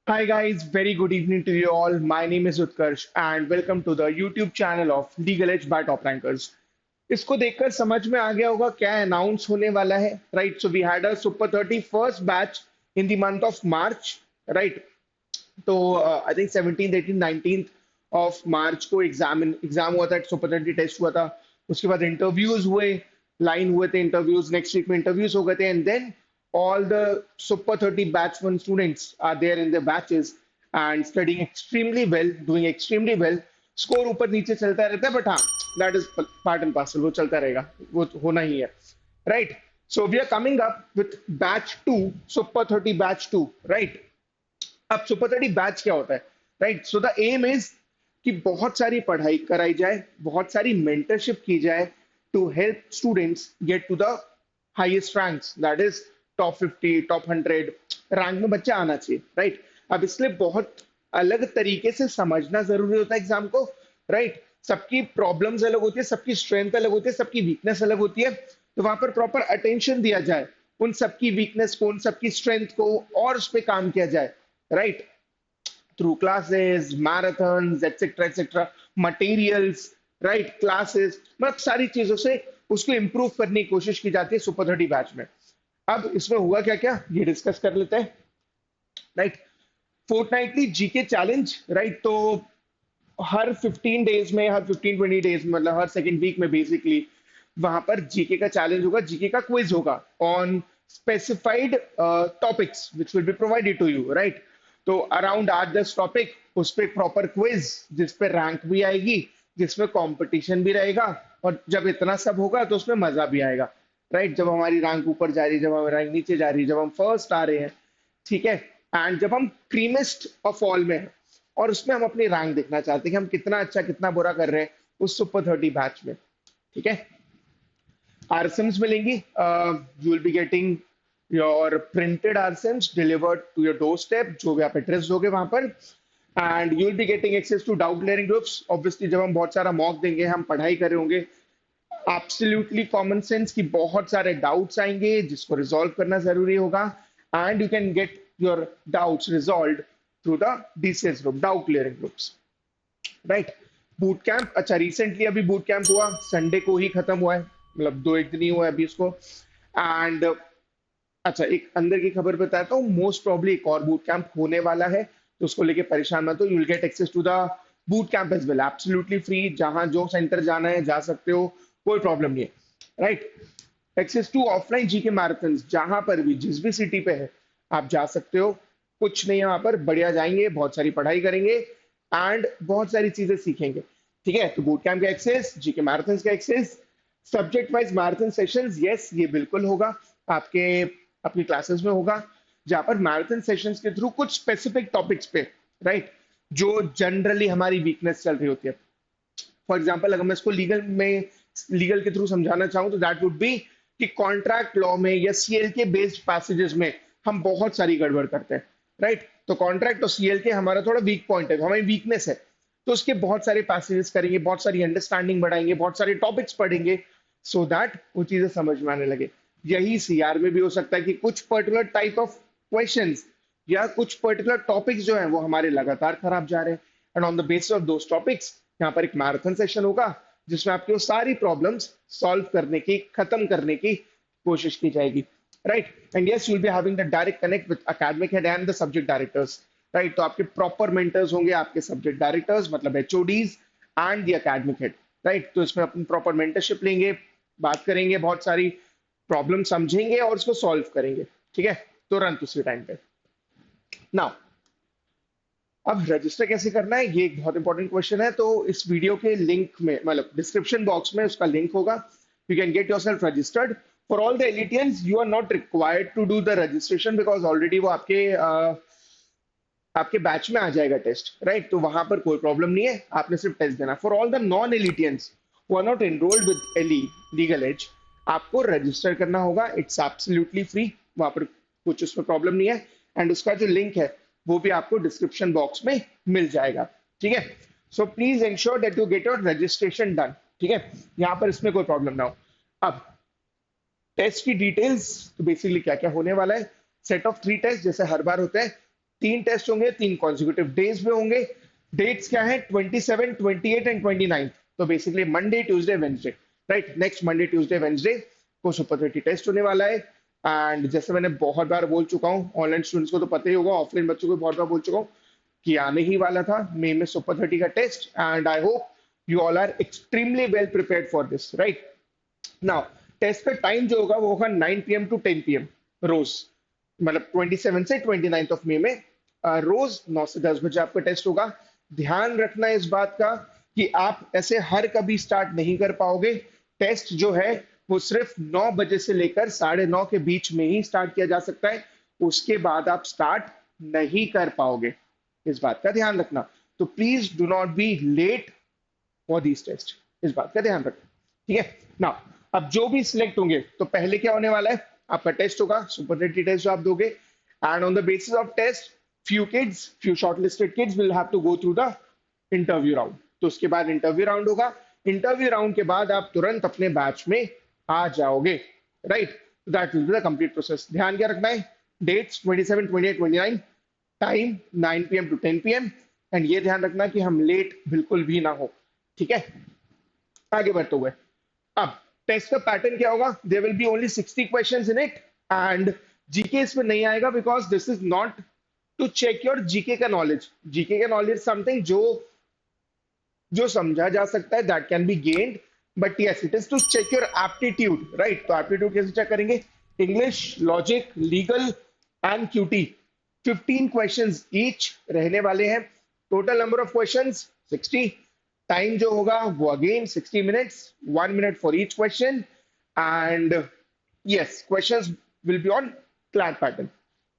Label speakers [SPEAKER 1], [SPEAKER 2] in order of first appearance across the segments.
[SPEAKER 1] Hi guys, very good evening to you all. My name is Utkarsh and welcome to the YouTube channel of Legal Edge by Top Rankers. इसको देखकर समझ में आ गया होगा क्या announce होने वाला है, right? So we had a super 30 first batch in the month of March, right? तो I think 17th 18th 19th of March को एग्जाम हुआ था, सुपर 30 टेस्ट हुआ था। उसके बाद इंटरव्यूज हुए, लाइन हुए थे इंटरव्यूज, नेक्स्ट वीक में इंटरव्यूज हो गए थे and then all the super 30 batch 1 students are there in their batches and studying extremely well, doing extremely well. Score ऊपर नीचे चलता रहता है बट हाँ, that is part and parcel, वो चलता रहेगा, वो तो होना ही है, right? So we are coming up with batch 2, super 30 batch 2, right? अब सुपर 30 बैच क्या होता है, right? So the aim is कि बहुत सारी पढ़ाई कराई जाए, बहुत सारी मेंटरशिप की जाए to help students get to the highest ranks, that is top 50, top 100 rank में बच्चा आना चाहिए, राइट? अब इसलिए बहुत अलग तरीके से समझना जरूरी होता है एग्जाम को, राइट? सबकी प्रॉब्लम्स अलग होती है, सबकी स्ट्रेंथ अलग होती है, सबकी वीकनेस अलग होती है। तो वहां पर प्रॉपर अटेंशन दिया जाए उन सबकी वीकनेस को, उन सबकी स्ट्रेंथ को, और उस पर काम किया जाए, right? Through classes, marathons, etcetera etcetera, materials, right? Classes, मतलब सारी चीजों से उसको इंप्रूव करने की कोशिश की जाती है सुपर 30 बैच में। अब इसमें हुआ क्या क्या ये डिस्कस कर लेते हैं, right? Fortnightly GK challenge, right? तो हर 15 डेज में, हर 15-20 डेज में, मतलब हर सेकेंड वीक में बेसिकली वहां पर जीके का चैलेंज होगा, जीके का क्विज होगा on specified topics which will be provided to you, right? तो अराउंड 8-10 टॉपिक, उस पर प्रॉपर क्विज जिस पे रैंक भी आएगी, जिसमें कंपटीशन भी रहेगा, और जब इतना सब होगा तो उसमें मजा भी आएगा, राइट? जब हमारी रैंक ऊपर जा रही है, जब हमारी रैंक नीचे जा रही है, जब हम फर्स्ट आ रहे हैं, ठीक है? एंड जब हम क्रीमेस्ट ऑफ ऑल में हैं और उसमें हम अपनी रैंक देखना चाहते हैं कि हम कितना अच्छा कितना बुरा कर रहे हैं उस सुपर 30 बैच में, ठीक है? आरसेम्स मिलेंगी, you will be getting your printed आरसेम्स delivered to your door step, जो भी आप एड्रेस दोगे वहां पर। And you will be getting access to doubt clearing groups. Obviously जब हम बहुत सारा मॉक देंगे, हम पढ़ाई कर रहे होंगे, एब्सोल्युटली कॉमन सेंस की बहुत सारे डाउट्स आएंगे जिसको रिजॉल्व करना जरूरी होगा, and you can get your doubts resolve through the DCS group, doubt clearing groups, right? Boot camp, अच्छा रिसेंटली अभी बूट कैंप हुआ, संडे को ही खत्म हुआ है, मतलब 2 एक दिन ही हुआ है अभी इसको। एंड अच्छा, एक अंदर की खबर बताता हूँ, मोस्ट प्रॉब्ली एक और बूट कैंप होने वाला है, तो उसको लेके परेशान मत हो। You will get access to the boot camp as well, absolutely free, जहां जो सेंटर जाना है जा सकते हो, कोई प्रॉब्लम नहीं है, right? Access to offline GK marathon, जहां पर भी जिस भी सिटी पे है आप जा सकते हो, कुछ नहीं है वहां पर, बढ़िया जाएंगे, बहुत सारी पढ़ाई करेंगे एंड बहुत सारी चीजें सीखेंगे, ठीक है? तो बूट कैंप का एक्सेस, जीके मैराथन का access, subject wise marathon sessions, yes ये बिल्कुल होगा, आपके अपनी क्लासेस में होगा, जहां पर मैराथन सेशंस के थ्रू कुछ स्पेसिफिक टॉपिक्स पे, राइट, जो जनरली हमारी वीकनेस चल रही होती है। फॉर एग्जाम्पल अगर मैं इसको लीगल के थ्रू समझाना चाहूँ तो दैट वुड बी कि कॉन्ट्रैक्ट लॉ में या सीएल के बेस्ड पैसेजेस में हम बहुत सारी गड़बड़ करते हैं, राइट? तो कॉन्ट्रैक्ट और सीएल के हमारा थोड़ा वीक पॉइंट है, हमारी वीकनेस है, तो उसके बहुत सारे पैसेजेस करेंगे, बहुत सारी अंडरस्टैंडिंग बढ़ाएंगे, बहुत सारे टॉपिक्स पढ़ेंगे, सो दैट वो चीजें समझ में आने लगे। यही सीआर में भी हो सकता है कि कुछ पर्टिकुलर टाइप ऑफ क्वेश्चंस या कुछ पर्टिकुलर टॉपिक्स जो हैं वो हमारे लगातार खराब जा रहे हैं, and on the basis of those topics यहाँ पर एक मैराथन सेशन होगा जिसमें आपकी वो सारी प्रॉब्लम्स सॉल्व करने की, खत्म करने की कोशिश की जाएगी, right? And yes, you will be having the direct connect with academic head and the subject directors, right? तो आपके प्रॉपर मेंटर्स होंगे, आपके सब्जेक्ट डायरेक्टर्स मतलब HODs and the academic head, right? तो इसमें अपन प्रॉपर मेंटरशिप लेंगे, बात करेंगे, बहुत सारी प्रॉब्लम समझेंगे और उसको सॉल्व करेंगे, ठीक है? तुरंत उसी टाइम पे। नाउ अब रजिस्टर कैसे करना है, ये एक बहुत इंपॉर्टेंट क्वेश्चन है। तो इस वीडियो के लिंक में, मतलब डिस्क्रिप्शन बॉक्स में उसका लिंक होगा, you can get yourself registered. For all the एलिटियंस you are not required to do the registration because already वो आपके बैच में आ जाएगा टेस्ट, राइट? तो वहां पर कोई प्रॉब्लम नहीं है, आपने सिर्फ टेस्ट देना। फॉर ऑल द नॉन एलिटियंस who are not enrolled with एली लीगल एज, आपको रजिस्टर करना होगा, इट्स एब्सोल्युटली फ्री, वहां पर कुछ उसमें प्रॉब्लम नहीं है, एंड उसका जो लिंक है वो भी आपको डिस्क्रिप्शन बॉक्स में मिल जाएगा, ठीक है? So please ensure that you get your registration done, ठीक है? यहां पर इसमें कोई प्रॉब्लम ना हो। अब टेस्ट की डिटेल्स, तो बेसिकली क्या क्या होने वाला है, सेट ऑफ 3 टेस्ट जैसे हर बार होते हैं, तीन टेस्ट होंगे, तीन कॉन्जिक्यूटिव डेज में होंगे। डेट्स क्या है? 27, 28 एंड 29। तो basically Monday, Tuesday, Wednesday, right? Next Monday, Tuesday, Wednesday को सुपर 30 टेस्ट होने वाला है। एंड जैसे मैंने बहुत बार बोल चुका हूँ, ऑनलाइन स्टूडेंट्स को तो पता ही होगा, ऑफलाइन बच्चों को भी बहुत बार बोल चुका हूँ कि आने ही वाला था मई में सुपर 30 का test. And I hope you all are extremely well prepared for this, right? Now test का टाइम जो होगा वो होगा 9 PM टू 10 PM रोज, मतलब 27 से 29 ऑफ मई में रोज 9 से 10 बजे आपका टेस्ट होगा। ध्यान रखना इस बात का कि आप ऐसे हर कभी स्टार्ट नहीं कर पाओगे। टेस्ट जो है वो सिर्फ 9 बजे से लेकर 9:30 के बीच में ही स्टार्ट किया जा सकता है, उसके बाद आप स्टार्ट नहीं कर पाओगे। इस बात का ध्यान रखना। तो please do not be late for this test, इस बात का ध्यान रखना, ठीक है ना? अब जो भी सिलेक्ट होंगे तो पहले क्या होने वाला है, आपका टेस्ट होगा, सुपर 30 टेस्ट जो आप दोगे। And on the basis of test few shortlisted kids will have to go through the interview round. तो उसके बाद इंटरव्यू राउंड होगा। इंटरव्यू राउंड के बाद आप तुरंत अपने बैच में आ जाओगे, right? That will be the complete process. ध्यान क्या रखना है? Dates 27, 28, 29, time 9 PM to 10 PM। And ये ध्यान रखना कि हम लेट बिल्कुल भी ना हो, ठीक है? आगे बढ़ते हुए अब टेस्ट का पैटर्न क्या होगा? There will be only 60 questions in it. And GK इसमें नहीं आएगा because this is not to check your GK का नॉलेज। जीके का नॉलेज समथिंग जो जो समझा जा सकता है, that can be gained, but yes it is to check your aptitude, right? तो एप्टीट्यूड कैसे चेक करेंगे? English, logic, legal and QT. 15 questions each रहने वाले हैं। Total number of questions 60। Time जो होगा वो again 60 minutes, 1 minute for each question. And yes questions will be on CLAT pattern.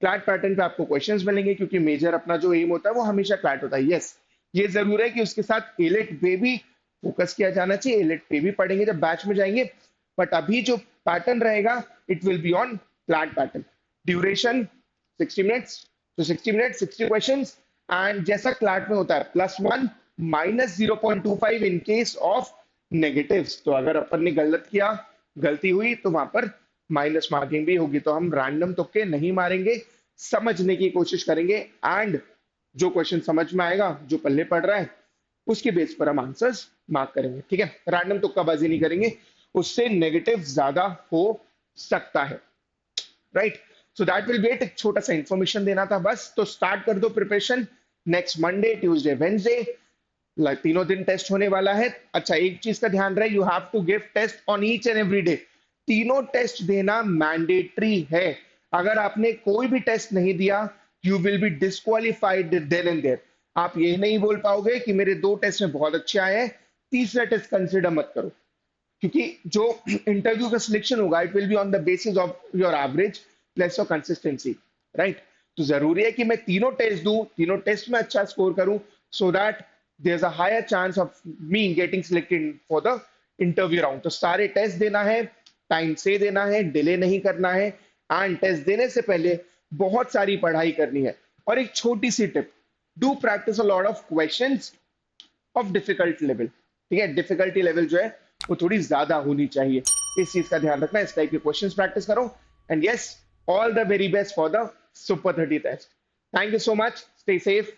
[SPEAKER 1] CLAT pattern पे आपको क्वेश्चंस मिलेंगे क्योंकि मेजर अपना जो एम होता है वो हमेशा क्लैट होता है। यस ये जरूर है कि उसके साथ एलेट पे भी फोकस किया जाना चाहिए, एलेट पे भी पढ़ेंगे जब बैच में जाएंगे। बट अभी जो पैटर्न रहेगा it will be on CLAT pattern. Duration 60 minutes, तो 60 मिनट 60 क्वेश्चंस। एंड जैसा क्लैट में होता है +1 -0.25 इन केस ऑफ नेगेटिव्स। तो अगर अपन ने गलत किया, गलती हुई, तो वहां पर माइनस मार्किंग भी होगी। तो हम रैंडम तुक्के नहीं मारेंगे, समझने की कोशिश करेंगे। एंड जो क्वेश्चन समझ में आएगा, जो पल्ले पड़ रहा है, उसके बेस पर हम आंसर्स मार्क करेंगे, ठीक है? रैंडम तुक्काबाजी नहीं करेंगे, उससे नेगेटिव ज्यादा हो सकता है, right? So that will B it. एक छोटा सा इंफॉर्मेशन देना था बस। तो स्टार्ट कर दो preparation. Next Monday, Tuesday, Wednesday तीनों दिन टेस्ट होने वाला है। अच्छा एक चीज का ध्यान रहे, you have to give test on each and every day. तीनों टेस्ट देना मैंडेटरी है। अगर आपने कोई भी टेस्ट नहीं दिया, you will be disqualified then and there. आप ये नहीं बोल पाओगे कि मेरे 2 टेस्ट में बहुत अच्छे आए हैं, तीसरा टेस्ट कंसिडर मत करो, क्योंकि जो इंटरव्यू का सिलेक्शन होगा it will be on the basis of your average plus your consistency, right? तो जरूरी है कि मैं तीनों टेस्ट दूं, तीनों टेस्ट में अच्छा स्कोर करूं, so that there is a higher chance of me getting selected for the interview round. तो सारे टेस्ट देना है, टाइम से देना है, डिले नहीं करना है। एंड टेस्ट देने से पहले बहुत सारी पढ़ाई करनी है। और एक छोटी सी tip, do practice a lot of questions of difficult level, ठीक है? डिफिकल्टी लेवल जो है वो थोड़ी ज्यादा होनी चाहिए, इस चीज का ध्यान रखना। इस टाइप के क्वेश्चंस प्रैक्टिस करो। And yes all the very best for the super 30 test. Thank you so much, stay safe.